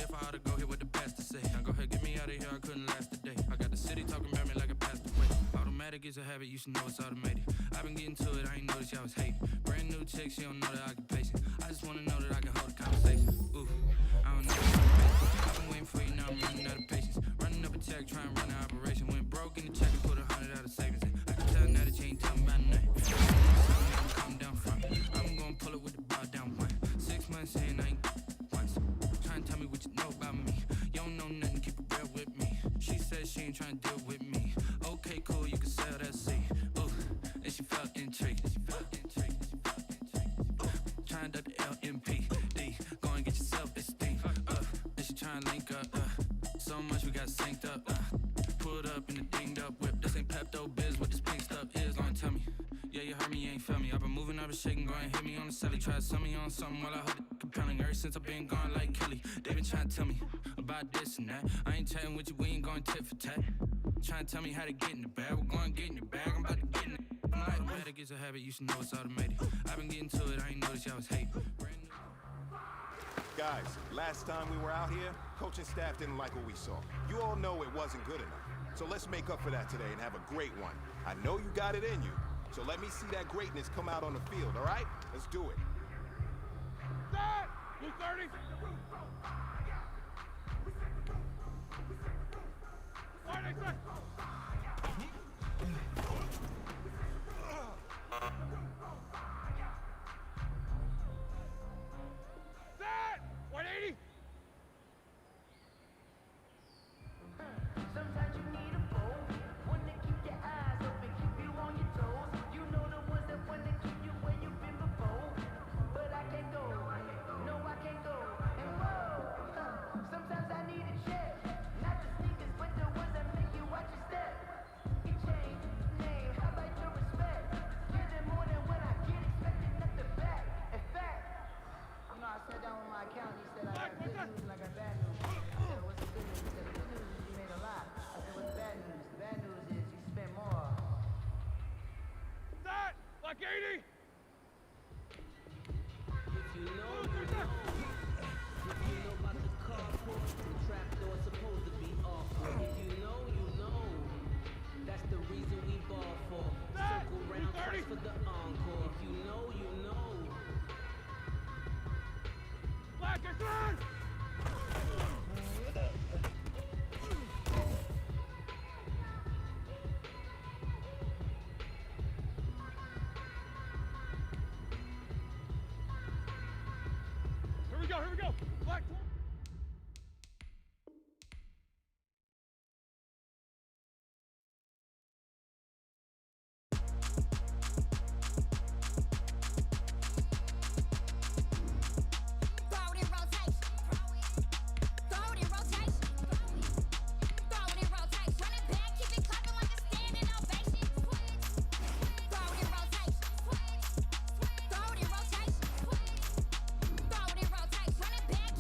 if I ought to go here with the pastor say. Now go ahead, get me out of here, I couldn't last a day. I got the city talking about me like a passed away. Automatic is a habit, you should know it's automated. I've been getting to it, I ain't noticed y'all was hating. Brand new chick, she don't know the occupation. I just wanna know that I can hold a conversation. Ooh, I don't know. I've been waiting for you, now I'm running out of patience. Running up a check, trying to run an operation. Went broke in the check and put 100 out of savings in. I can tell now that you ain't telling about nothing. Calm down from me. I'm gonna pull it with the bow down one. 6 months in, I ain't once. Trying to tell me what you know about me. You don't know nothing, keep it real with me. She said she ain't trying to deal with me. Okay, cool, you can sell that seat. Ooh, and she felt intrigued. Trying to duck the LMPD. Go and get your self-esteem. And she trying to link up. So much we got synced up. Pulled up in the dinged up whip. This ain't Pepto-Biz, what this pink stuff is. Gonna tell me. Yeah, you heard me, you ain't felt me. I've been moving, I've been shaking, go and hit me on the celly. Try to sell me on something while I hold it compelling. Ever since I've been gone like Kelly, they been trying to tell me about this and that. I ain't chatting with you, we ain't going tit for tat. Trying to tell me how to get in the bag, we're going to get in the bag, I'm about to get in it. I'm like, automatic is a habit, you should know it's automated. I've been getting to it, I ain't noticed y'all was hating. Guys, last time we were out here, coaching staff didn't like what we saw. You all know it wasn't good enough. So let's make up for that today and have a great one. I know you got it in you. So let me see that greatness come out on the field, all right? Let's do it. Set! Blue 30! All right, set! Set! 180! Sometimes you need a bowl, one to keep your eyes open, keep you on your toes. You know the ones that want to keep you where you've been before. But I can't go, no I can't go. And whoa, sometimes I need a check. Not the sneakers, but the ones that make you watch your step. You change, name, how about your respect? Give them more than when I get expected nothing back. In fact, you know I sat down with my accountant, he said I got good news and I got bad news. I said, what's the good news? He said, the good news is you made a lot. I said, what's the bad news? The bad news is you spent more. Set! Like 80! If you know, you know. If you know about the carport, the trapdoor's supposed to be off. If you know, you know. That's the reason we ball for. Circle round twice for the encore. If you know, you know. Black is on! Here we go, Black. Back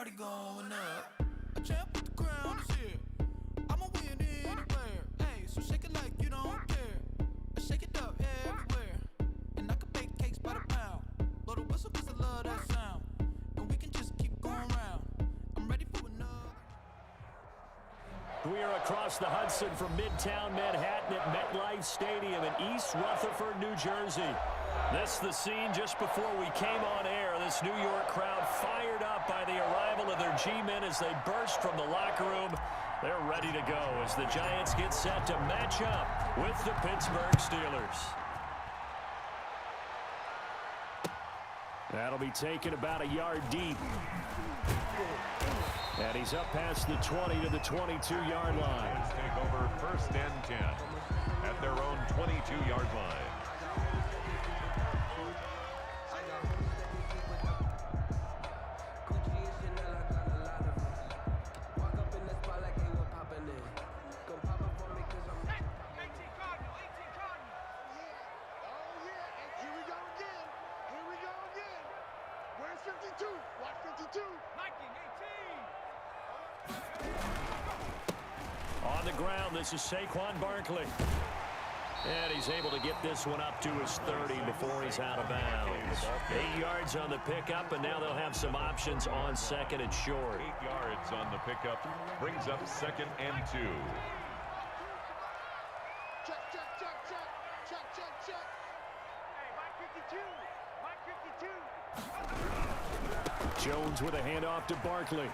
party going up. A champ with the crown is here. I'ma win anywhere. Hey, so shake it like you don't care. I shake it up everywhere. And I can bake cakes by the pound. Blow the whistle 'cause I love that sound. And we can just keep going round. I'm ready for another. We are across the Hudson from Midtown Manhattan at MetLife Stadium in East Rutherford, New Jersey. This is the scene just before we came on air. This New York crowd fired up by the arrival of their G-men as they burst from the locker room. They're ready to go as the Giants get set to match up with the Pittsburgh Steelers. That'll be taken about a yard deep. And he's up past the 20 to the 22-yard line. Take over 1st and 10 at their own 22-yard line. On the ground, this is Saquon Barkley. And he's able to get this one up to his 30 before he's out of bounds. 8 yards on the pickup, and now they'll have some options on 2nd and short. 8 yards on the pickup brings up 2nd and 2. Check, check, check, check. Check, check, check. Hey, Mike 52. Mike 52. Jones with a handoff to Barkley.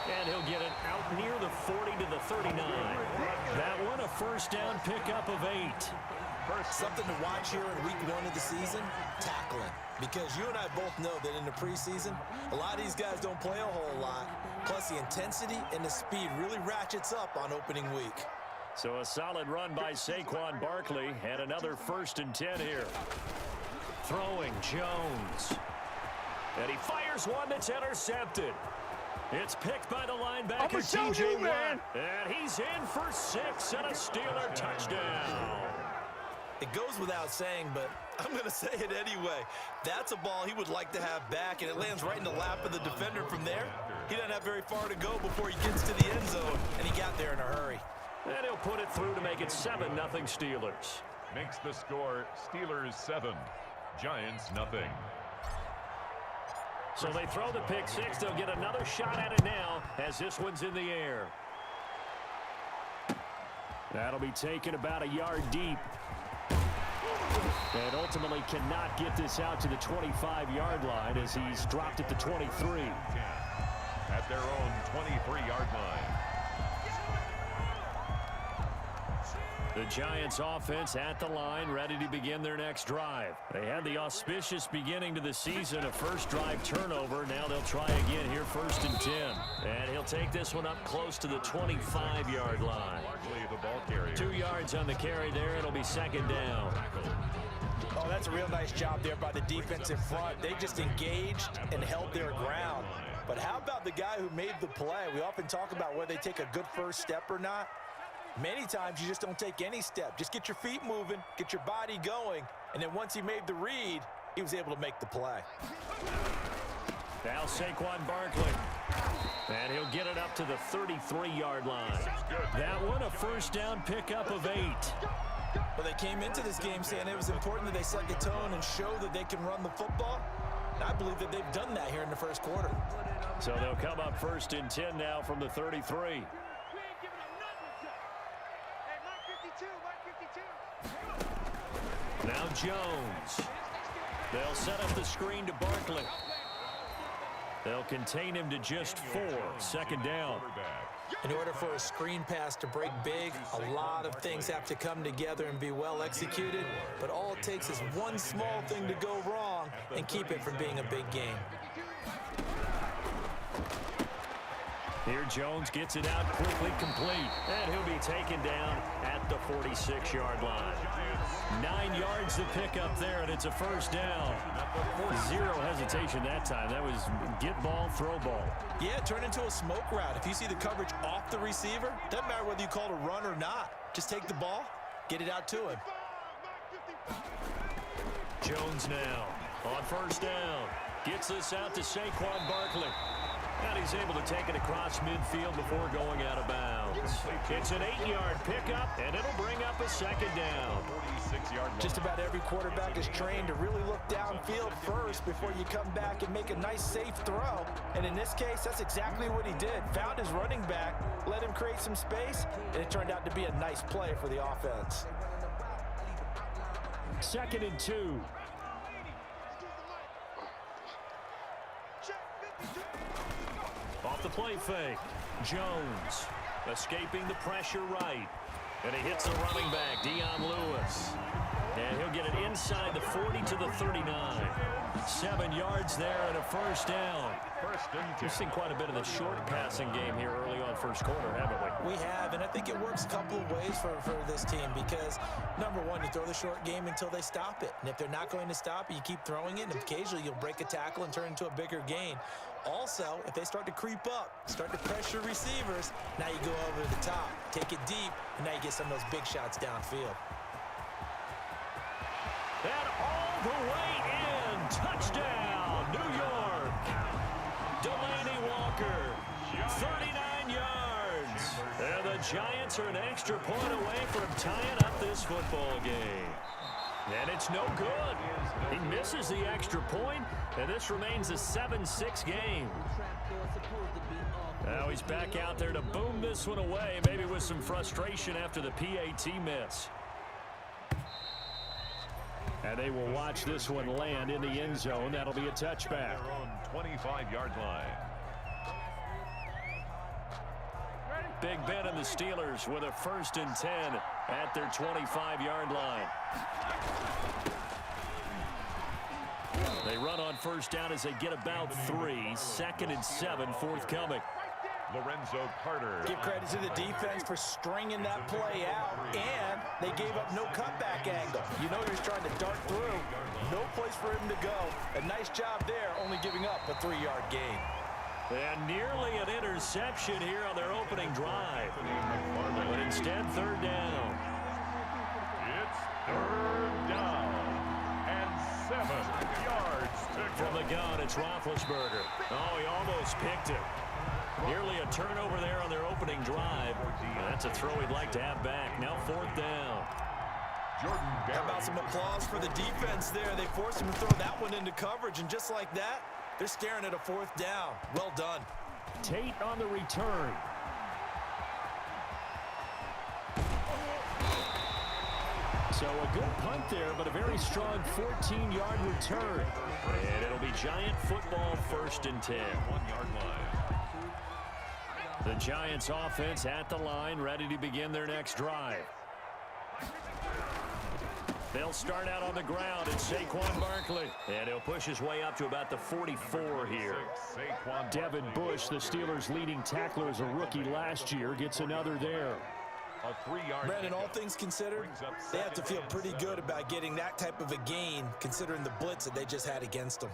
And he'll get it out near the 40 to the 39. That one a 1st down pickup of 8. Something to watch here in week 1 of the season, tackling. Because you and I both know that in the preseason, a lot of these guys don't play a whole lot. Plus the intensity and the speed really ratchets up on opening week. So a solid run by Saquon Barkley and another 1st and 10 here. Throwing Jones. And he fires one that's intercepted. It's picked by the linebacker, T.J. Watt. And he's in for 6 and a Steeler touchdown. It goes without saying, but I'm going to say it anyway. That's a ball he would like to have back, and it lands right in the lap of the defender from there. He doesn't have very far to go before he gets to the end zone, and he got there in a hurry. And he'll put it through to make it 7-0 Steelers. Makes the score Steelers 7, Giants nothing. So they throw the pick 6. They'll get another shot at it now as this one's in the air. That'll be taken about a yard deep. And ultimately cannot get this out to the 25-yard line as he's dropped at the 23. At their own 23-yard line. The Giants offense at the line, ready to begin their next drive. They had the auspicious beginning to the season, a first drive turnover. Now they'll try again here, 1st and 10. And he'll take this one up close to the 25-yard line. 2 yards on the carry there. It'll be 2nd down. Oh, that's a real nice job there by the defense in front. They just engaged and held their ground. But how about the guy who made the play? We often talk about whether they take a good first step or not. Many times you just don't take any step. Just get your feet moving, get your body going, and then once he made the read, he was able to make the play. Now Saquon Barkley. And he'll get it up to the 33-yard line. That one a 1st down pickup of 8. Well, they came into this game saying it was important that they set the tone and show that they can run the football. And I believe that they've done that here in the 1st quarter. So they'll come up 1st and 10 now from the 33. Now Jones. They'll set up the screen to Barkley. They'll contain him to just 4. 2nd down. In order for a screen pass to break big, a lot of things have to come together and be well executed. But all it takes is one small thing to go wrong and keep it from being a big game. Here Jones gets it out quickly, complete. And he'll be taken down at the 46-yard line. 9 yards to pick up there, and it's a 1st down. 0 hesitation that time. That was get ball, throw ball. Yeah, turn into a smoke route. If you see the coverage off the receiver, doesn't matter whether you call it a run or not. Just take the ball, get it out to him. Jones now on 1st down. Gets this out to Saquon Barkley. And he's able to take it across midfield before going out of bounds. It's an 8-yard pickup, and it'll bring up a second down. 46-yard line. Just about every quarterback is trained to really look downfield first before you come back and make a nice, safe throw. And in this case, that's exactly what he did. Found his running back, let him create some space, and it turned out to be a nice play for the offense. 2nd and 2. Off the play fake. Jones escaping the pressure right. And he hits the running back, Dion Lewis. And he'll get it inside the 40 to the 39. 7 yards there and a first down. We've seen quite a bit of the short passing game here early on first quarter, haven't we? We have, and I think it works a couple of ways for this team because, number one, you throw the short game until they stop it. And if they're not going to stop it, you keep throwing it, and occasionally you'll break a tackle and turn it into a bigger gain. Also, if they start to creep up, start to pressure receivers, now you go over the top, take it deep, and now you get some of those big shots downfield. And all the way in. Touchdown, New York. Delaney Walker, 39 yards. And the Giants are an extra point away from tying up this football game. And it's no good. He misses the extra point, and this remains a 7-6 game. Now he's back out there to boom this one away, maybe with some frustration after the PAT miss. And they will watch this one land in the end zone. That'll be a touchback. Their own 25-yard line. Big Ben and the Steelers with a 1st and 10 at their 25-yard line. They run on first down as they get about 3. 2nd and 7 forthcoming. Lorenzo Carter. Give credit to the defense for stringing that play out, and they gave up no cutback angle. You know you're trying to dart through. No place for him to go. A nice job there, only giving up a 3-yard gain. And nearly an interception here on their opening drive. But instead, 3rd down. It's 3rd down and 7 yards to go. From the gun, it's Roethlisberger. Oh, he almost picked it. Nearly a turnover there on their opening drive. That's a throw he'd like to have back. Now 4th down. How about some applause for the defense there? They forced him to throw that one into coverage, and just like that, they're staring at a 4th down. Well done. Tate on the return. So a good punt there, but a very strong 14-yard return. And it'll be Giant football 1st and 10. 1-yard line. The Giants offense at the line, ready to begin their next drive. They'll start out on the ground. It's Saquon Barkley. And he'll push his way up to about the 44 here. Devin Bush, the Steelers' leading tackler as a rookie last year, gets another there. A 3-yard. Brandon, all things considered, they have to feel pretty good about getting that type of a gain, considering the blitz that they just had against them.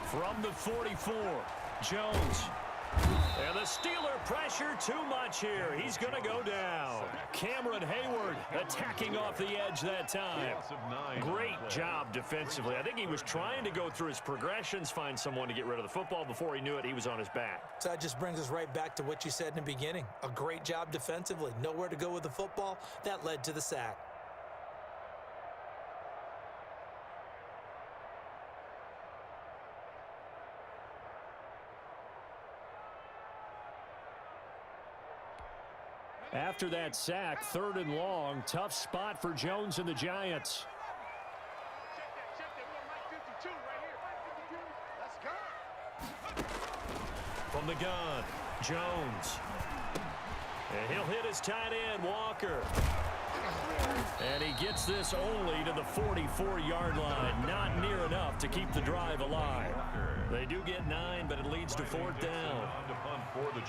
From the 44, Jones. And the Steeler pressure too much here. He's going to go down. Cameron Hayward attacking off the edge that time. Great job defensively. I think he was trying to go through his progressions, find someone to get rid of the football. Before he knew it, he was on his back. So that just brings us right back to what you said in the beginning. A great job defensively. Nowhere to go with the football. That led to the sack. After that sack, 3rd and long, tough spot for Jones and the Giants. From the gun, Jones. And he'll hit his tight end, Walker. And he gets this only to the 44-yard line. Not near enough to keep the drive alive. They do get 9, but it leads to 4th down.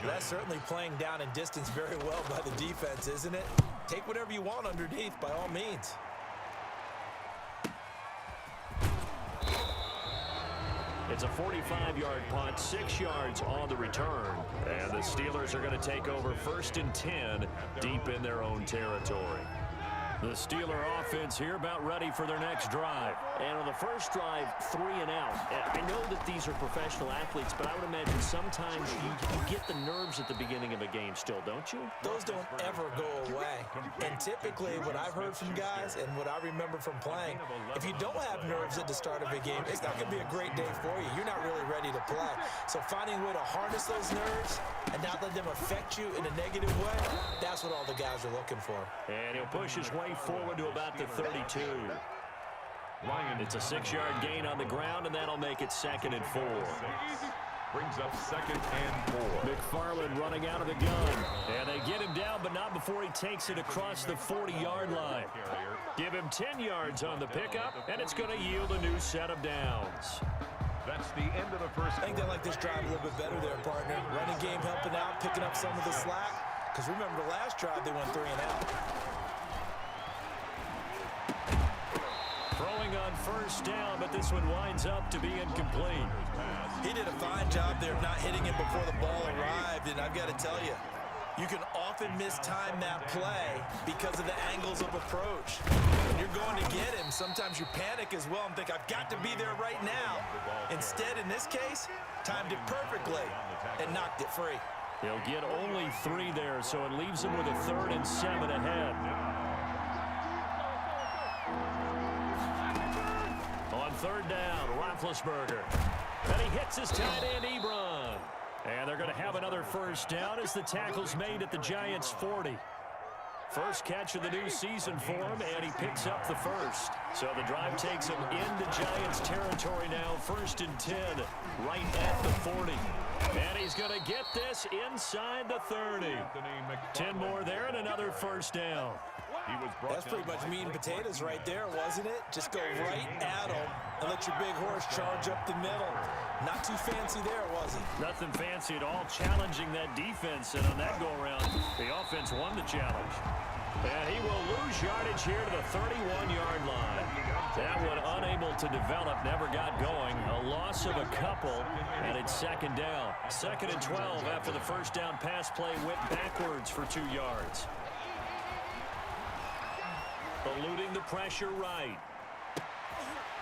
That's certainly playing down and distance very well by the defense, isn't it? Take whatever you want underneath, by all means. It's a 45-yard punt, 6 yards on the return. And the Steelers are going to take over 1st and 10 deep in their own territory. The Steeler offense here about ready for their next drive. And on the first drive, 3 and out. I know that these are professional athletes, but I would imagine sometimes you get the nerves at the beginning of a game still, don't you? Those don't ever go away. And typically, what I've heard from guys and what I remember from playing, if you don't have nerves at the start of a game, it's not going to be a great day for you. You're not really ready to play. So finding a way to harness those nerves and not let them affect you in a negative way, that's what all the guys are looking for. And he'll push his way forward to about the 32. It's a 6-yard gain on the ground, and that'll make it 2nd and 4. Brings up 2nd and 4. McFarland running out of the gun. And they get him down, but not before he takes it across the 40-yard line. Give him 10 yards on the pickup, and it's going to yield a new set of downs. That's the end of the first. I think they like this drive a little bit better there, partner. Running game helping out, picking up some of the slack. Because remember, the last drive, they went 3 and out. Throwing on first down, but this one winds up to be incomplete. He did a fine job there of not hitting him before the ball arrived, and I've got to tell you, you can often mistime that play because of the angles of approach. When you're going to get him, sometimes you panic as well and think, I've got to be there right now. Instead, in this case, timed it perfectly and knocked it free. He'll get only 3 there, so it leaves him with a 3rd and 7 ahead. On 3rd down, Roethlisberger. And he hits his tight end, Ebron. And they're going to have another first down as the tackle's made at the Giants' 40. First catch of the new season for him, and he picks up the first. So the drive takes him into Giants territory now, 1st and 10, right at the 40. And he's going to get this inside the 30. 10 more there and another first down. That's pretty much meat and potatoes right there, wasn't it? Just go right at them and let your big horse charge up the middle. Not too fancy there, was it? Nothing fancy at all, challenging that defense, and on that go-around, the offense won the challenge. And he will lose yardage here to the 31-yard line. That one unable to develop, never got going. A loss of a couple, and it's 2nd down. 2nd and 12 after the first down pass play went backwards for 2 yards. Eluding the pressure right.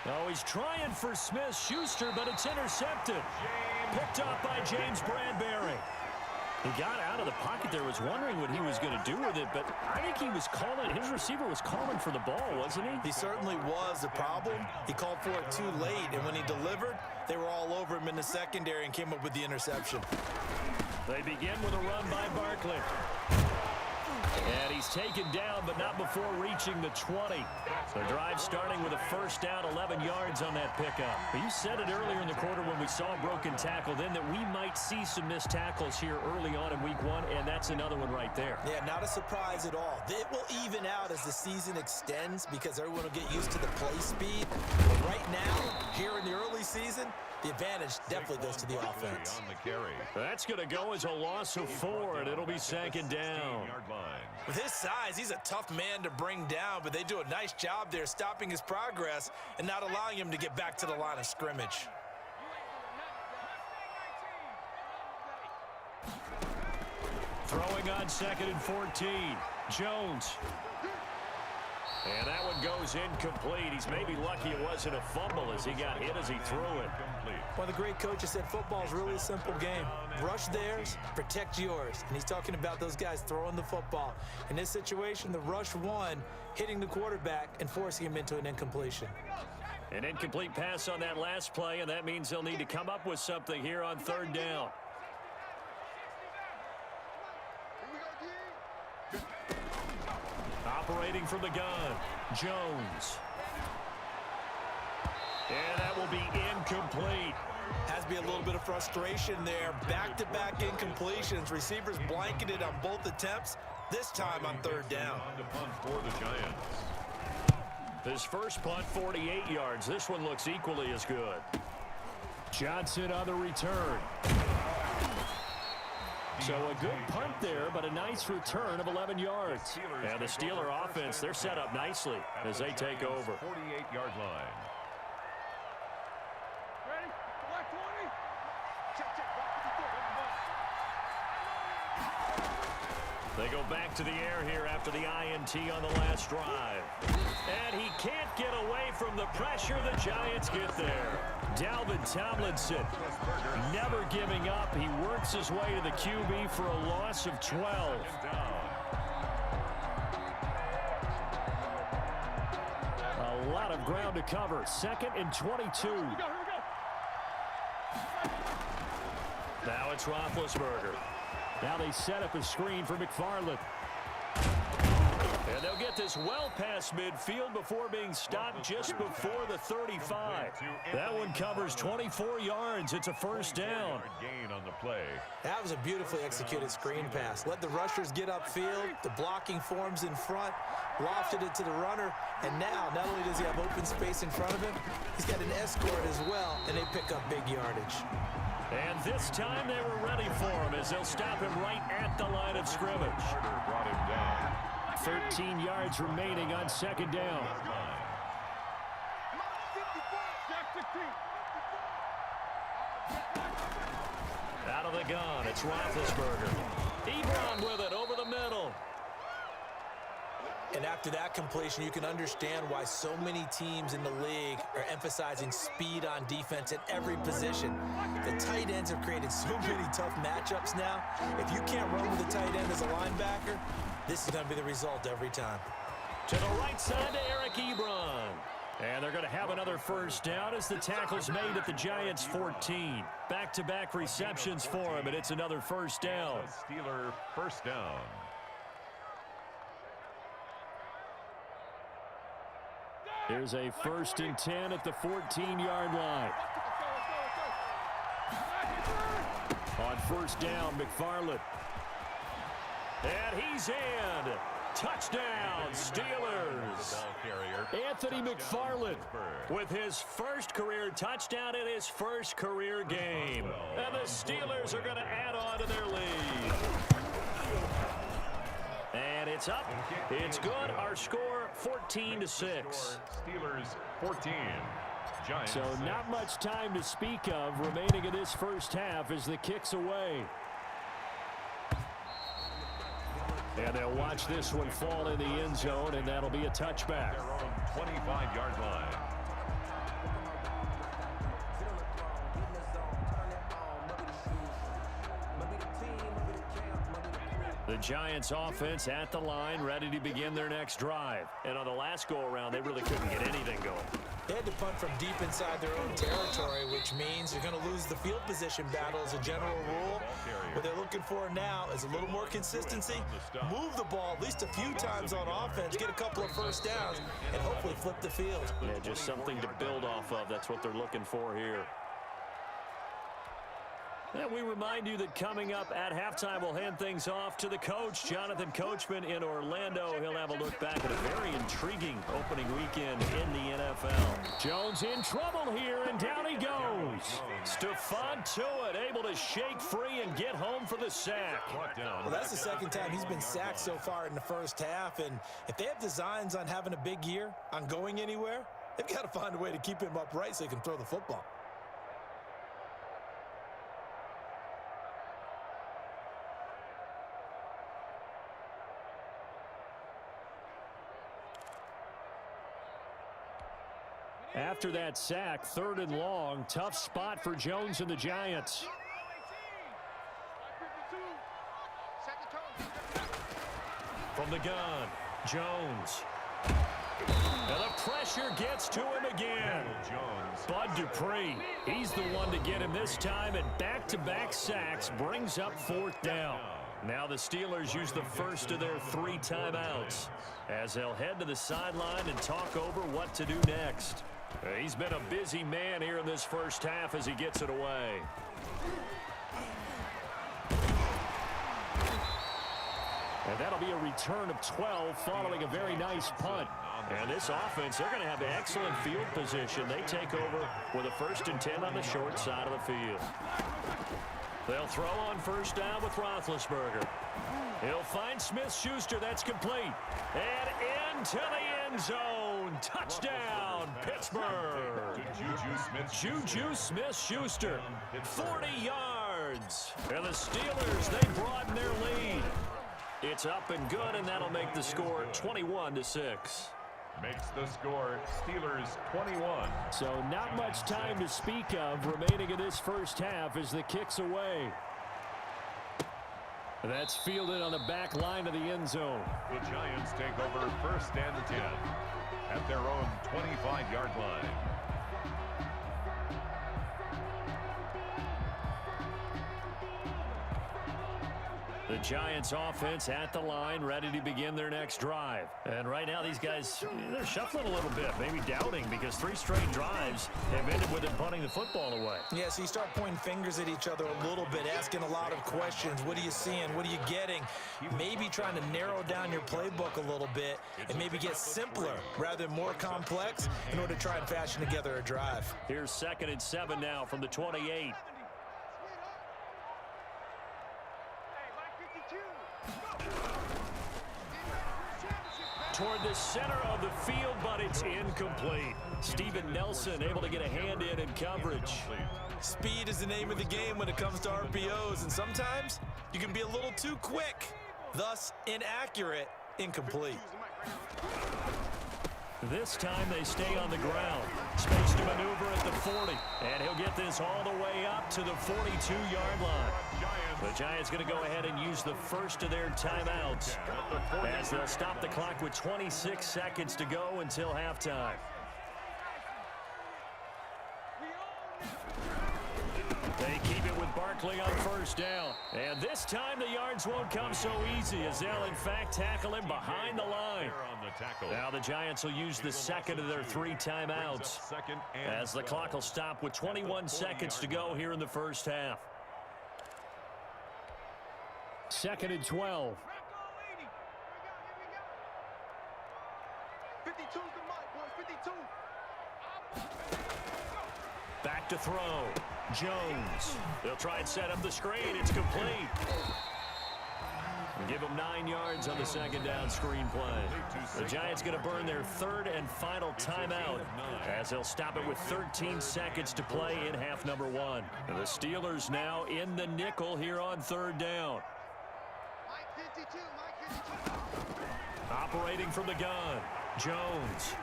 Oh, he's trying for Smith-Schuster, but it's intercepted. Picked up by James Bradbury. He got out of the pocket there, was wondering what he was going to do with it, but I think he was calling, his receiver was calling for the ball, wasn't he? He certainly was. The problem, he called for it too late, and when he delivered, they were all over him in the secondary and came up with the interception. They begin with a run by Barkley. And he's taken down, but not before reaching the 20. The drive starting with a first down, 11 yards on that pickup. But you said it earlier in the quarter when we saw a broken tackle then that we might see some missed tackles here early on in week 1, and that's another one right there. Yeah, not a surprise at all. It will even out as the season extends because everyone will get used to the play speed. But right now, here in the early season, the advantage definitely goes to the offense. That's going to go as a loss of 4, and it'll be 2nd down. With his size, he's a tough man to bring down, but they do a nice job there stopping his progress and not allowing him to get back to the line of scrimmage. Throwing on 2nd and 14, Jones. And that one goes incomplete. He's maybe lucky it wasn't a fumble as he got hit as he threw it. One of the great coaches said football is really a simple game. Rush theirs, protect yours. And he's talking about those guys throwing the football. In this situation, the rush won, hitting the quarterback and forcing him into an incompletion. An incomplete pass on that last play, and that means they'll need to come up with something here on 3rd down. Operating from the gun, Jones. And that will be incomplete. Has to be a little bit of frustration there. Back-to-back incompletions. Receivers blanketed on both attempts, this time on 3rd down. For the Giants. His first punt, 48 yards. This one looks equally as good. Johnson on the return. So a good punt there, but a nice return of 11 yards. And the Steeler offense, they're set up nicely as they take over. 48-yard line. Ready? Left 20. Check, check. They go back to the air here after the INT on the last drive. And he can't get away from the pressure. The Giants get there. Dalvin Tomlinson never giving up. He works his way to the QB for a loss of 12. A lot of ground to cover. 2nd and 22. Now it's Roethlisberger. Now they set up a screen for McFarland. And they'll get this well past midfield before being stopped just before the 35. That one covers 24 yards. It's a first down. Gain on the play. That was a beautifully executed screen pass. Let the rushers get upfield. The blocking forms in front. Lofted it to the runner. And now, not only does he have open space in front of him, he's got an escort as well, and they pick up big yardage. And this time they were ready for him as they'll stop him right at the line of scrimmage. Brought him down. 13 yards remaining on 2nd down. Out of the gun, it's Roethlisberger. Ebron with it over the middle. And after that completion, you can understand why so many teams in the league are emphasizing speed on defense at every position. The tight ends have created so many tough matchups now. If you can't run with a tight end as a linebacker, this is going to be the result every time. To the right side to Eric Ebron. And they're going to have another first down as the tackle's made at the Giants' 14. Back-to-back receptions for him, and it's another first down. Steeler first down. Here's a 1st and 10 at the 14-yard line. On first down, McFarland. And he's in. Touchdown, Steelers. Anthony McFarland with his first career touchdown in his first career game. And the Steelers are going to add on to their lead. And it's up. It's good. Our score, 14-6. Steelers 14. Giants So 6. not much time to speak of remaining in this first half as the kick's away. And they'll watch this one fall in the end zone, and that'll be a touchback. Their own 25-yard line. The Giants offense at the line, ready to begin their next drive. And on the last go-around, they really couldn't get anything going. They had to punt from deep inside their own territory, which means they're going to lose the field position battle as a general rule. What they're looking for now is a little more consistency, move the ball at least a few times on offense, get a couple of first downs, and hopefully flip the field. Yeah, just something to build off of. That's what they're looking for here. And we remind you that coming up at halftime, we'll hand things off to the coach, Jonathan Coachman in Orlando. He'll have a look back at a very intriguing opening weekend in the NFL. Jones in trouble here, and down he goes. Stephon Tuitt able to shake free and get home for the sack. Well, that's the second time he's been sacked so far in the first half, and if they have designs on having a big year, on going anywhere, they've got to find a way to keep him upright so he can throw the football. After that sack, 3rd and long, tough spot for Jones and the Giants. From the gun, Jones. And the pressure gets to him again. Bud Dupree, he's the one to get him this time, and back-to-back sacks brings up 4th down. Now the Steelers use the first of their 3 timeouts as they'll head to the sideline and talk over what to do next. He's been a busy man here in this first half as he gets it away. And that'll be a return of 12 following a very nice punt. And this offense, they're going to have excellent field position. They take over with a 1st and 10 on the short side of the field. They'll throw on first down with Roethlisberger. He'll find Smith-Schuster. That's complete. And into the end zone. Touchdown, Pittsburgh. Juju Smith-Schuster, 40 yards. And the Steelers, they broaden their lead. It's It's up and good, and that'll make the score 21-6. Makes the score Steelers 21. So not much time to speak of remaining in this first half as the kick's away. That's fielded on the back line of the end zone. The Giants take over 1st and 10 at their own 25-yard line. The Giants offense at the line, ready to begin their next drive. And right now these guys, they're shuffling a little bit, maybe doubting, because 3 straight drives have ended with them punting the football away. Yeah, so you start pointing fingers at each other a little bit, asking a lot of questions. What are you seeing? What are you getting? Maybe trying to narrow down your playbook a little bit and maybe get simpler rather than more complex in order to try and fashion together a drive. Here's 2nd and 7 now from the 28. Toward the center of the field, but it's incomplete. Steven Nelson able to get a hand in coverage. Speed is the name of the game when it comes to RPOs, and sometimes you can be a little too quick, thus inaccurate, incomplete. This time they stay on the ground. Space to maneuver at the 40, and he'll get this all the way up to the 42-yard line. The Giants going to go ahead and use the first of their timeouts as they'll stop the clock with 26 seconds to go until halftime. They keep it with Barkley on 1st down. And this time the yards won't come so easy as they'll in fact tackle him behind the line. Now the Giants will use the second of their 3 timeouts as the clock will stop with 21 seconds to go here in the first half. 2nd and 12. 52's the mark, boys. 52. Back to throw. Jones. They'll try and set up the screen. It's complete. Give them 9 yards on the 2nd down screen play. The Giants going to burn their 3rd and final timeout as they'll stop it with 13 seconds to play in half number 1. And the Steelers now in the nickel here on 3rd down. Operating from the gun, Jones.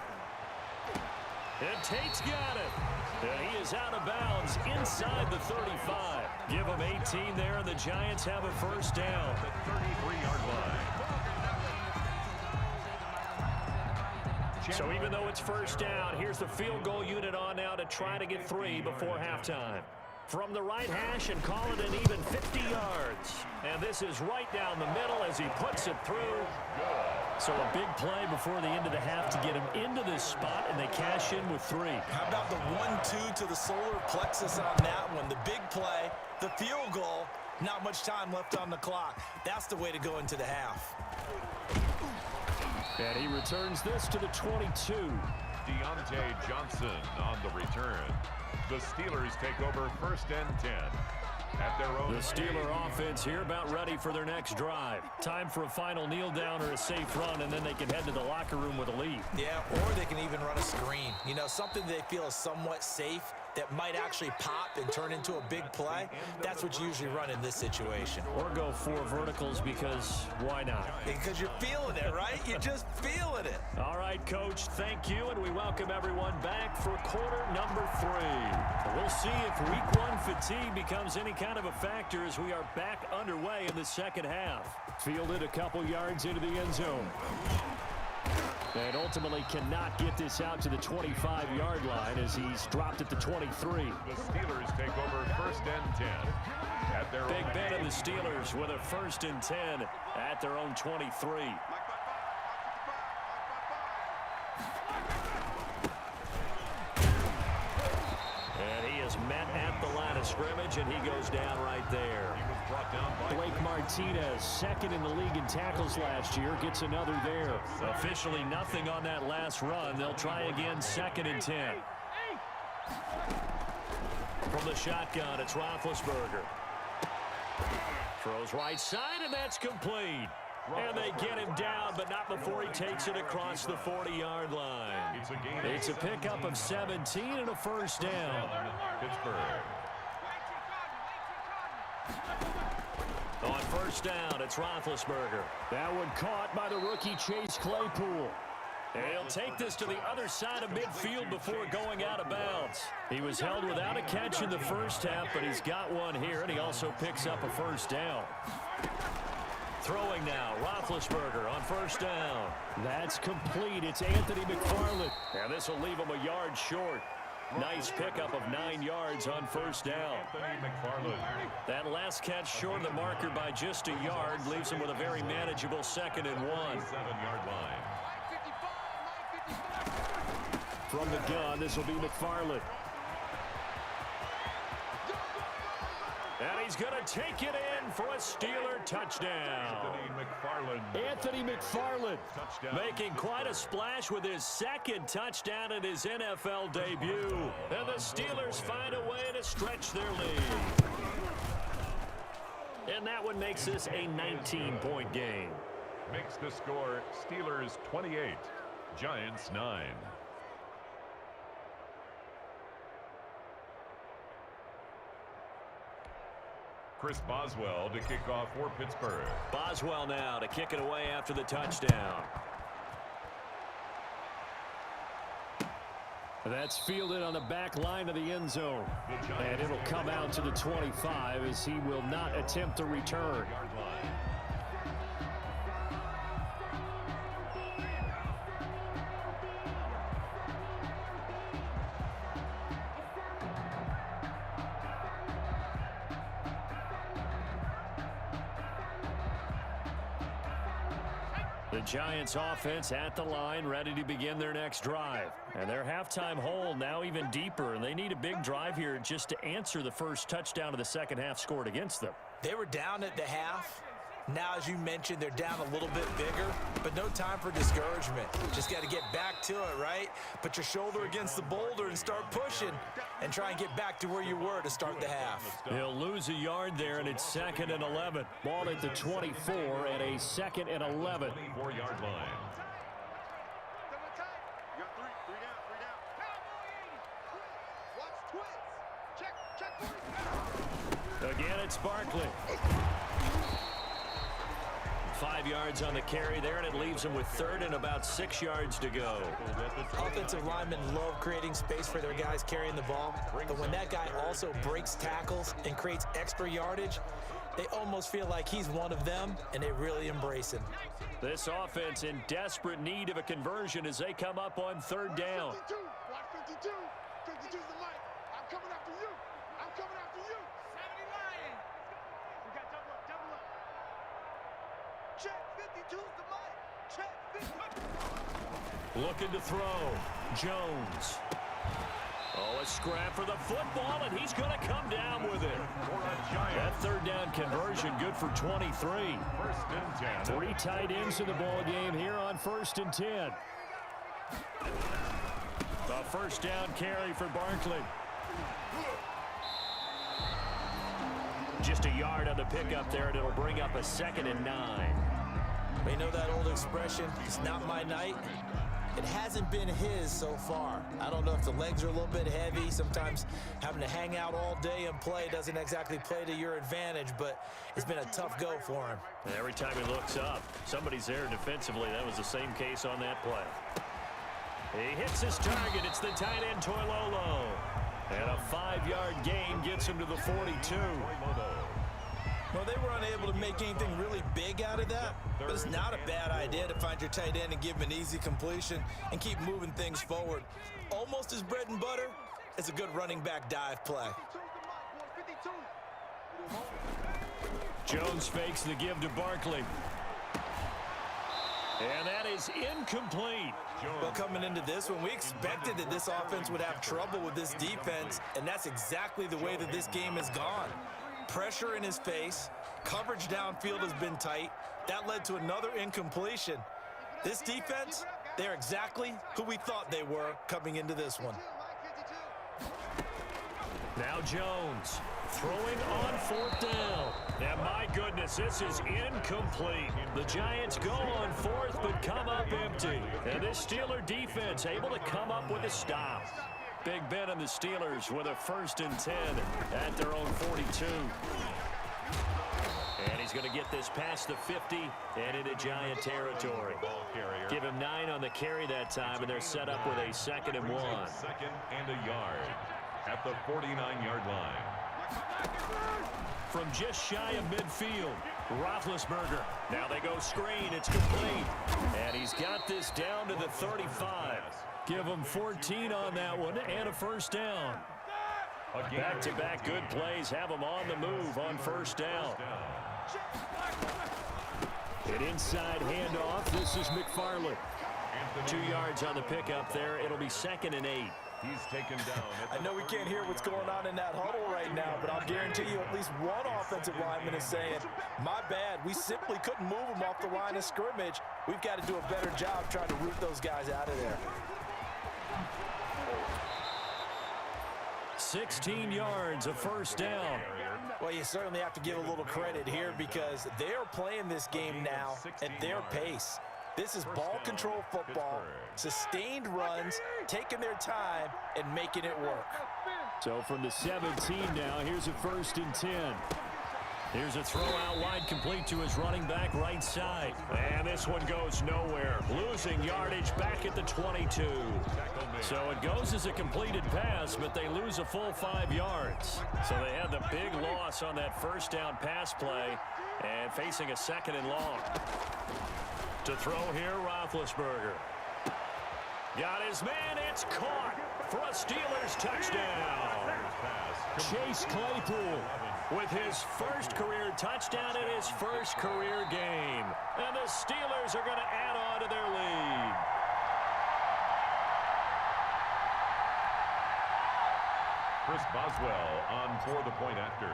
And Tate's got it. And he is out of bounds inside the 35. Give him 18 there, and the Giants have a 1st down. The 33-yard line. So even though it's 1st down, here's the field goal unit on now to try to get 3 before halftime. From the right hash and call it an even 50 yards. And this is right down the middle as he puts it through. So a big play before the end of the half to get him into this spot, and they cash in with 3. How about the 1-2 to the solar plexus on that one? The big play, the field goal, not much time left on the clock. That's the way to go into the half. And he returns this to the 22. Deontay Johnson on the return. The Steelers take over 1st and 10 at their own. The Steeler offense here about ready for their next drive. Time for a final kneel down or a safe run, and then they can head to the locker room with a lead. Yeah, or they can even run a screen. You know, something they feel is somewhat safe that might actually pop and turn into a big play. That's what you usually run in this situation. Or go 4 verticals, because why not? Because you're feeling it, right? You're just feeling it. All right, Coach, thank you, and we welcome everyone back for quarter number 3. We'll see if week 1 fatigue becomes any kind of a factor as we are back underway in the 2nd half. Fielded a couple yards into the end zone. And ultimately cannot get this out to the 25-yard line as he's dropped at the 23. The Steelers take over 1st and 10 at their Big own. Ben of the Steelers with a 1st and 10 at their own 23. And he is met at the line of scrimmage, and he goes down right there. He was brought down by Blake Martinez, 2nd in the league in tackles last year, gets another there. Officially nothing on that last run. They'll try again, 2nd and 10. From the shotgun, it's Roethlisberger. Throws right side, and that's complete. And they get him down, but not before he takes it across the 40-yard line. It's a pickup of 17 and a 1st down. Pittsburgh. On first down, it's Roethlisberger. That one caught by the rookie Chase Claypool. And he'll take this to the other side of midfield before going out of bounds. He was held without a catch in the first half, but he's got one here, and he also picks up a first down. Throwing now, Roethlisberger on first down. That's complete. It's Anthony McFarland. And this will leave him a yard short. Nice pickup of 9 yards on first down. That last catch short of the marker by just a yard leaves him with a very manageable 2nd and 1. 7-yard line. From the gun, this will be McFarland. And he's going to take it in for a Steeler touchdown. Anthony McFarland making quite a splash with his 2nd touchdown in his NFL debut. And the Steelers find a way to stretch their lead. And that one makes this a 19-point game. Makes the score Steelers 28, Giants 9. Chris Boswell to kick off for Pittsburgh. Boswell now to kick it away after the touchdown. That's fielded on the back line of the end zone. And it'll come out to the 25 as he will not attempt to return. The Giants offense at the line, ready to begin their next drive. And their halftime hole now even deeper, and they need a big drive here just to answer the first touchdown of the second half scored against them. They were down at the half. Now, as you mentioned, they're down a little bit bigger, but no time for discouragement. Just got to get back to it, right? Put your shoulder against the boulder and start pushing and try and get back to where you were to start the half. He'll lose a yard there, and it's 2nd and 11. Ball at the 24 and a 2nd and 11. 4-yard line. Again, it's Barkley. 5 yards on the carry there, and it leaves him with 3rd and about 6 yards to go. Offensive linemen love creating space for their guys carrying the ball, but when that guy also breaks tackles and creates extra yardage, they almost feel like he's one of them, and they really embrace him. This offense in desperate need of a conversion as they come up on 3rd down. 52, watch 52. 52's the mic. I'm coming after you. I'm coming after you. 79. We got double up, double up. Check 52's the mic. Check 50. Looking to throw. Jones. Oh, a scrap for the football, and he's going to come down with it. That 3rd down conversion good for 23. 1st and 10. 3 tight ends in the ball game here on 1st and 10. The first down carry for Barkley. Just a yard on the pickup there, and it'll bring up a 2nd and 9. We know that old expression, it's not my night. It hasn't been his so far. I don't know if the legs are a little bit heavy. Sometimes having to hang out all day and play doesn't exactly play to your advantage, but it's been a tough go for him. And every time he looks up, somebody's there defensively. That was the same case on that play. He hits his target. It's the tight end, Toilolo. And a 5-yard gain gets him to the 42. Well, they were unable to make anything really big out of that, but it's not a bad idea to find your tight end and give him an easy completion and keep moving things forward. Almost as bread and butter as a good running back dive play. Jones fakes the give to Barkley. And that is incomplete. Well, coming into this one, we expected that this offense would have trouble with this defense, and that's exactly the way that this game has gone. Pressure in his face, coverage downfield has been tight. That led to another incompletion. This defense, they're exactly who we thought they were coming into this one. Now Jones throwing on 4th down. And my goodness, this is incomplete. The Giants go on 4th but come up empty. And this Steeler defense able to come up with a stop. Big Ben and the Steelers with a 1st and 10 at their own 42. And he's going to get this past the 50 and into Giant territory. Give him 9 on the carry that time, and they're set up with a 2nd and 1. 2nd and a yard at the 49-yard line. From just shy of midfield, Roethlisberger. Now they go screen. It's complete. And he's got this down to the 35. Give him 14 on that one and a first down. Back-to-back good plays have him on the move on first down. An inside handoff. This is McFarland. 2 yards on the pickup there. It'll be 2nd and 8. He's taken down. I know we can't hear what's going on in that huddle right now, but I'll guarantee you at least one offensive lineman is saying, my bad, we simply couldn't move them off the line of scrimmage. We've got to do a better job trying to root those guys out of there. 16 yards, a first down. Well, you certainly have to give a little credit here because they're playing this game now at their pace. This is ball control football, sustained runs, taking their time, and making it work. So from the 17 now, here's a 1st and 10. Here's a throw out wide, complete to his running back right side. And this one goes nowhere. Losing yardage back at the 22. So it goes as a completed pass, but they lose a full 5 yards. So they had the big loss on that first down pass play and facing a 2nd and long. To throw here, Roethlisberger. Got his man, it's caught for a Steelers touchdown. Chase Claypool with his first career touchdown in his first career game. And the Steelers are going to add on to their lead. Chris Boswell on for the point after.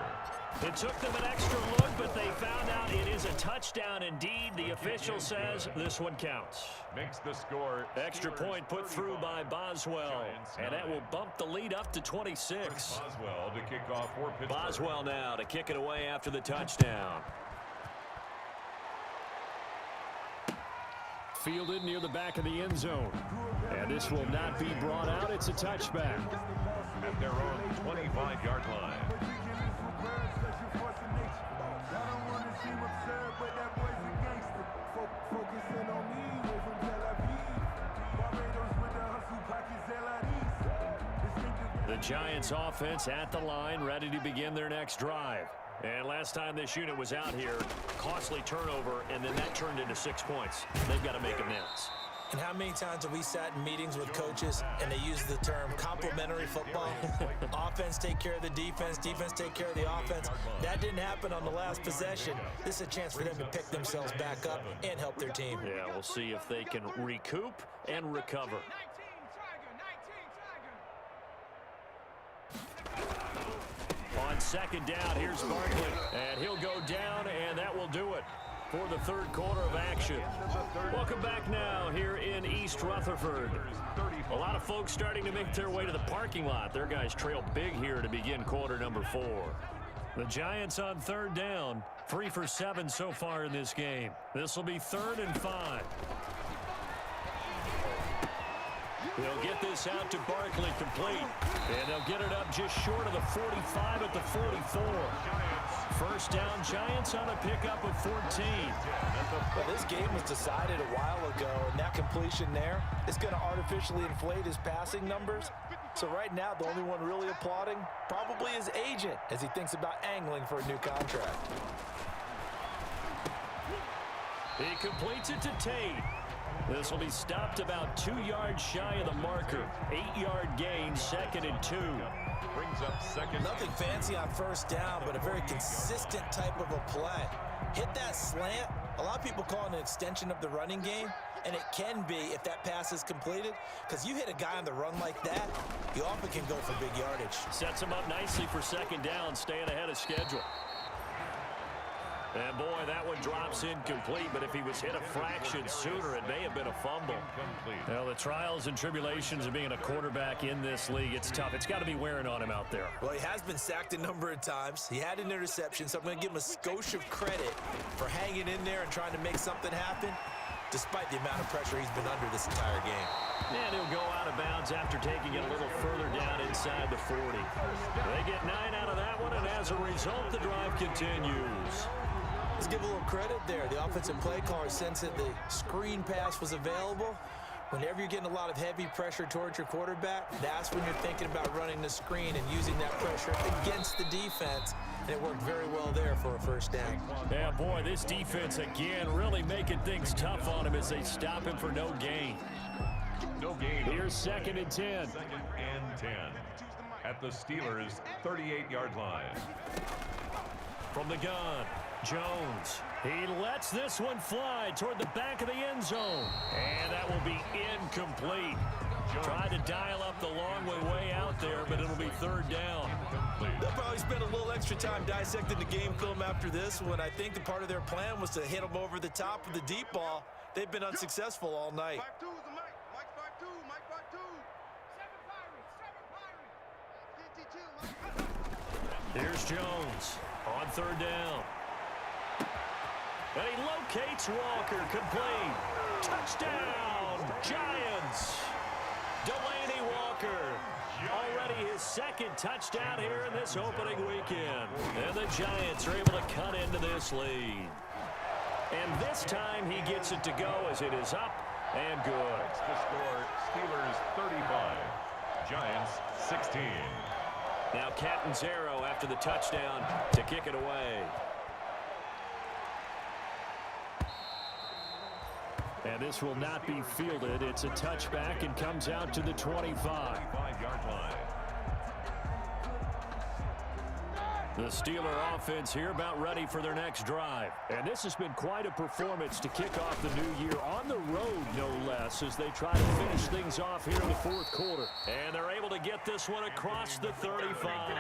It took them an extra look, but they found out it is a touchdown indeed. The official says this one counts. Makes the score. Extra point put through by Boswell, and that will bump the lead up to 26. Boswell to kick off for Pittsburgh. Boswell now to kick it away after the touchdown. Fielded near the back of the end zone. And this will not be brought out. It's a touchback. At their own 25-yard line. The Giants offense at the line, ready to begin their next drive. And last time this unit was out here, costly turnover, and then that turned into 6 points. They've got to make amends. And how many times have we sat in meetings with coaches and they use the term complementary football? Offense take care of the defense, defense take care of the offense. That didn't happen on the last possession. This is a chance for them to pick themselves back up and help their team. Yeah, we'll see if they can recoup and recover. On 2nd down, here's Barkley. And he'll go down, and that will do it for the 3rd quarter of action. Welcome back now here in East Rutherford. A lot of folks starting to make their way to the parking lot. Their guys trail big here to begin quarter number 4. The Giants on 3rd down, 3 for 7 so far in this game. This will be 3rd and 5. They'll get this out to Barkley complete. And they'll get it up just short of the 45 at the 44. First down, Giants on a pickup of 14. Well, this game was decided a while ago, and that completion there is going to artificially inflate his passing numbers. So right now, the only one really applauding probably his agent as he thinks about angling for a new contract. He completes it to Tate. This will be stopped about 2 yards shy of the marker. 8-yard gain, 2nd and 2. Brings up 2nd. Nothing fancy on first down, but a very consistent type of a play. Hit that slant. A lot of people call it an extension of the running game, and it can be if that pass is completed, because you hit a guy on the run like that, you often can go for big yardage. Sets him up nicely for 2nd down, staying ahead of schedule. And boy, that one drops incomplete, but if he was hit a fraction sooner, it may have been a fumble. Well, the trials and tribulations of being a quarterback in this league, it's tough. It's got to be wearing on him out there. Well, he has been sacked a number of times. He had an interception, so I'm going to give him a skosh of credit for hanging in there and trying to make something happen, despite the amount of pressure he's been under this entire game. And he'll go out of bounds after taking it a little further down inside the 40. They get 9 out of that one, and as a result, the drive continues. Let's give a little credit there. The offensive play caller sensed that the screen pass was available. Whenever you're getting a lot of heavy pressure towards your quarterback, that's when you're thinking about running the screen and using that pressure against the defense. And it worked very well there for a first down. Yeah, boy, this defense again really making things tough on him as they stop him for no gain. No gain. Here's 2nd and 10. 2nd and 10 at the Steelers' 38-yard line. From the gun, Jones. He lets this one fly toward the back of the end zone. And that will be incomplete. Tried to dial up the long way out there, but it'll be 3rd down. They'll probably spend a little extra time dissecting the game film after this one. I think the part of their plan was to hit them over the top with the deep ball. They've been unsuccessful all night. 5-2 is the Mike. Mike 5-2. Mike 5-2. 52. Here's Jones on 3rd down. And he locates Walker, complete. Touchdown, Giants. Delaney Walker, already his 2nd touchdown here in this opening weekend. And the Giants are able to cut into this lead. And this time he gets it to go as it is up and good. That's the score, Steelers 35, Giants 16. Now Catanzaro after the touchdown to kick it away. And this will not be fielded. It's a touchback and comes out to the 25. 25-yard line. The Steeler offense here about ready for their next drive. And this has been quite a performance to kick off the new year on the road, no less, as they try to finish things off here in the 4th quarter. And they're able to get this one across the 35.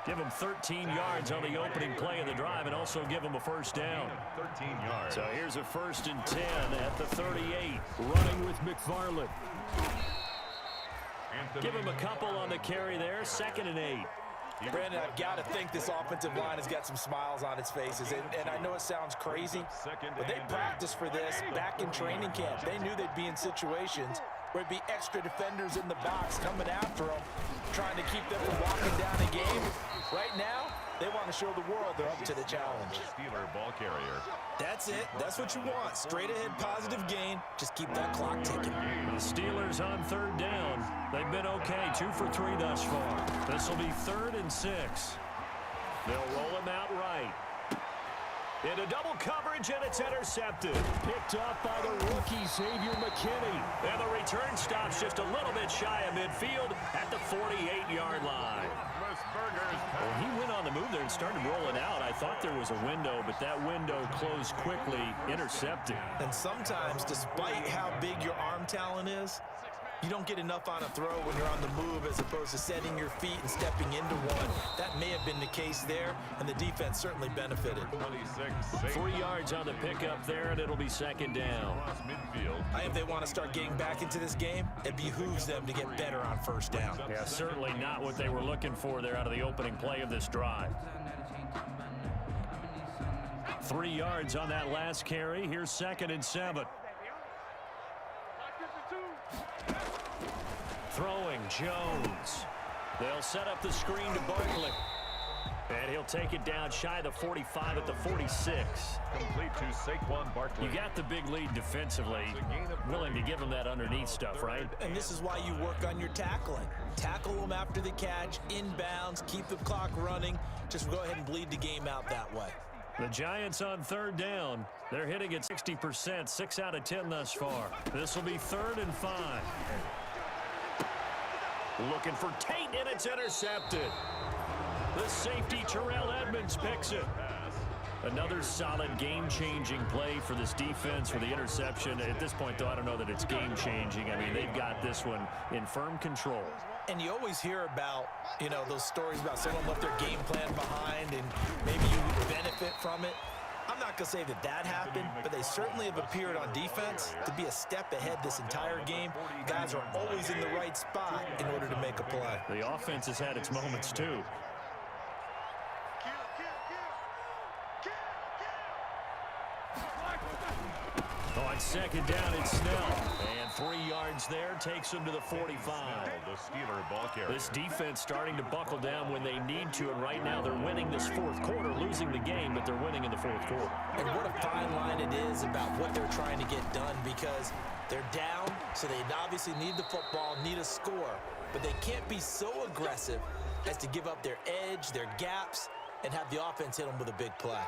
Give them 13 yards on the opening play of the drive and also give them a first down. 13 yards. So here's a 1st and 10 at the 38, running with McFarland. Give him a couple on the carry there, 2nd and 8. Brandon, I've got to think this offensive line has got some smiles on its faces. And I know it sounds crazy, but they practiced for this back in training camp. They knew they'd be in situations where it'd be extra defenders in the box coming after them, trying to keep them from walking down a game. Right now, they want to show the world they're up to the challenge. Steeler ball carrier. That's it. That's what you want. Straight ahead positive gain. Just keep that clock ticking. The Steelers on 3rd down. They've been okay, 2 for 3 thus far. This will be 3rd and 6. They'll roll him out right. Into double coverage, and it's intercepted. Picked up by the rookie, Xavier McKinney. And the return stops just a little bit shy of midfield at the 48-yard line. Well, he went on the move there and started rolling out. I thought there was a window, but that window closed quickly, intercepted. And sometimes, despite how big your arm talent is, you don't get enough on a throw when you're on the move as opposed to setting your feet and stepping into one. That may have been the case there, and the defense certainly benefited. 26. 3 yards on the pickup there, and it'll be 2nd down. Midfield. I think if they want to start getting back into this game, it behooves them to get better on 1st down. Yeah, certainly not what they were looking for there out of the opening play of this drive. 3 yards on that last carry. Here's 2nd and 7. Throwing Jones. They'll set up the screen to Barkley. And he'll take it down shy of the 45 at the 46. Complete to Saquon Barkley. You got the big lead defensively. Willing to give him that underneath stuff, right? And this is why you work on your tackling. Tackle them after the catch, inbounds, keep the clock running. Just go ahead and bleed the game out that way. The Giants on 3rd down. They're hitting at 60%, 6 out of 10 thus far. This will be 3rd and 5. Looking for Tate, and it's intercepted. The safety, Terrell Edmonds, picks it. Another solid game-changing play for this defense for the interception. At this point, though, I don't know that it's game-changing. I mean, they've got this one in firm control. And you always hear about, you know, those stories about someone left their game plan behind and maybe you benefit from it. I'm not going to say that that happened, but they certainly have appeared on defense to be a step ahead this entire game. Guys are always in the right spot in order to make a play. The offense has had its moments, too. On second down, it's Snell. And 3 yards there takes him to the 45. The Steeler ball carrier. This defense starting to buckle down when they need to, and right now they're winning this fourth quarter, losing the game, but they're winning in the fourth quarter. And what a fine line it is about what they're trying to get done, because they're down, so they obviously need the football, need a score, but they can't be so aggressive as to give up their edge, their gaps, and have the offense hit them with a big play.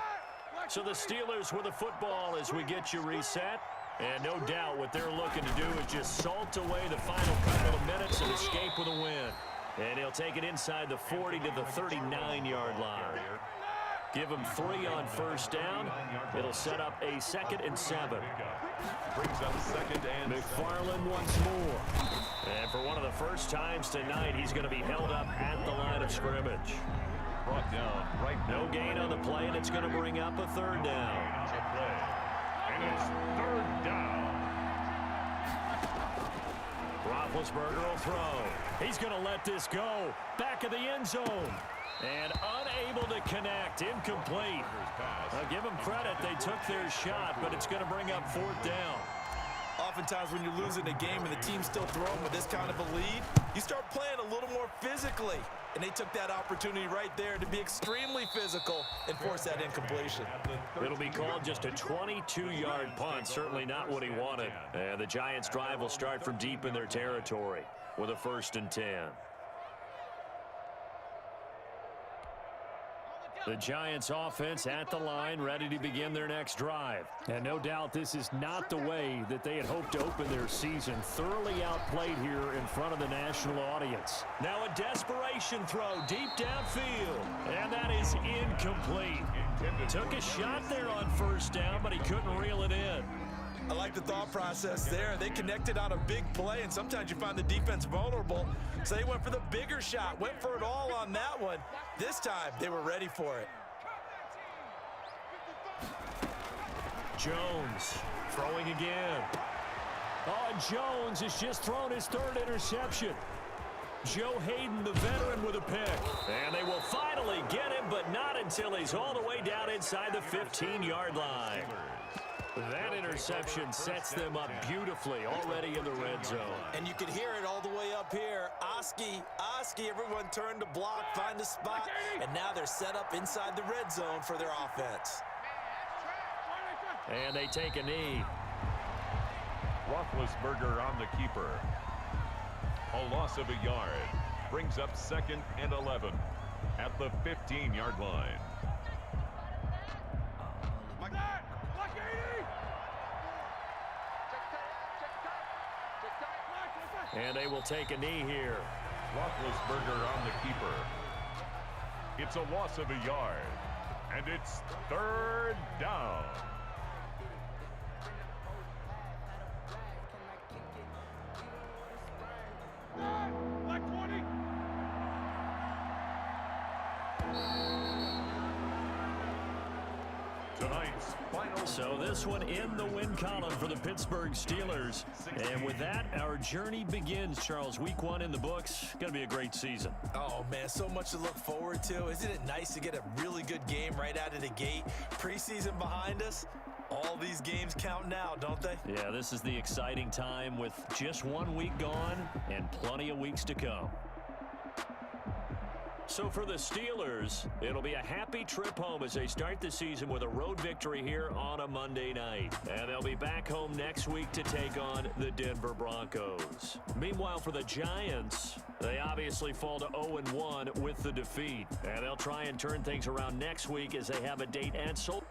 So the Steelers with the football as we get you reset. And no doubt what they're looking to do is just salt away the final couple of minutes and escape with a win. And he'll take it inside the 40 to the 39-yard line. Give him 3 on first down. It'll set up a 2nd and 7. Brings up 2nd and McFarland once more. And for one of the first times tonight, he's going to be held up at the line of scrimmage. Brought down right now. No gain on the play, and it's going to bring up a 3rd down. And it's 3rd down. Roethlisberger will throw. He's going to let this go. Back of the end zone. And unable to connect. Incomplete. I'll give them credit. They took their shot, but it's going to bring up 4th down. Oftentimes when you're losing a game and the team's still throwing with this kind of a lead, you start playing a little more physically. And they took that opportunity right there to be extremely physical and force that incompletion. It'll be called just a 22-yard punt. Certainly not what he wanted. And the Giants' drive will start from deep in their territory with a 1st and 10. The Giants offense at the line, ready to begin their next drive. And no doubt this is not the way that they had hoped to open their season. Thoroughly outplayed here in front of the national audience. Now a desperation throw deep downfield. And that is incomplete. Took a shot there on first down, but he couldn't reel it in. I like the thought process there. They connected on a big play, and sometimes you find the defense vulnerable. So they went for the bigger shot, went for it all on that one. This time, they were ready for it. Jones throwing again. Oh, and Jones has just thrown his 3rd interception. Joe Hayden, the veteran, with a pick. And they will finally get him, but not until he's all the way down inside the 15-yard line. That interception sets them up beautifully already in the red zone. And you can hear it all the way up here. Oski, everyone turned to block, find a spot, and now they're set up inside the red zone for their offense. And they take a knee. Roethlisberger on the keeper. A loss of a yard. Brings up 2nd and 11 at the 15-yard line. And they will take a knee here. Roethlisberger on the keeper. It's a loss of a yard. And it's 3rd down. Tonight's final. So this one in the win column for the Pittsburgh Steelers. And with that, our journey begins, Charles. Week 1 in the books. Going to be a great season. Oh, man, so much to look forward to. Isn't it nice to get a really good game right out of the gate? Preseason behind us. All these games count now, don't they? Yeah, this is the exciting time with just 1 week gone and plenty of weeks to come. So for the Steelers, it'll be a happy trip home as they start the season with a road victory here on a Monday night. And they'll be back home next week to take on the Denver Broncos. Meanwhile, for the Giants, they obviously fall to 0-1 with the defeat. And they'll try and turn things around next week as they have a date at Soldier.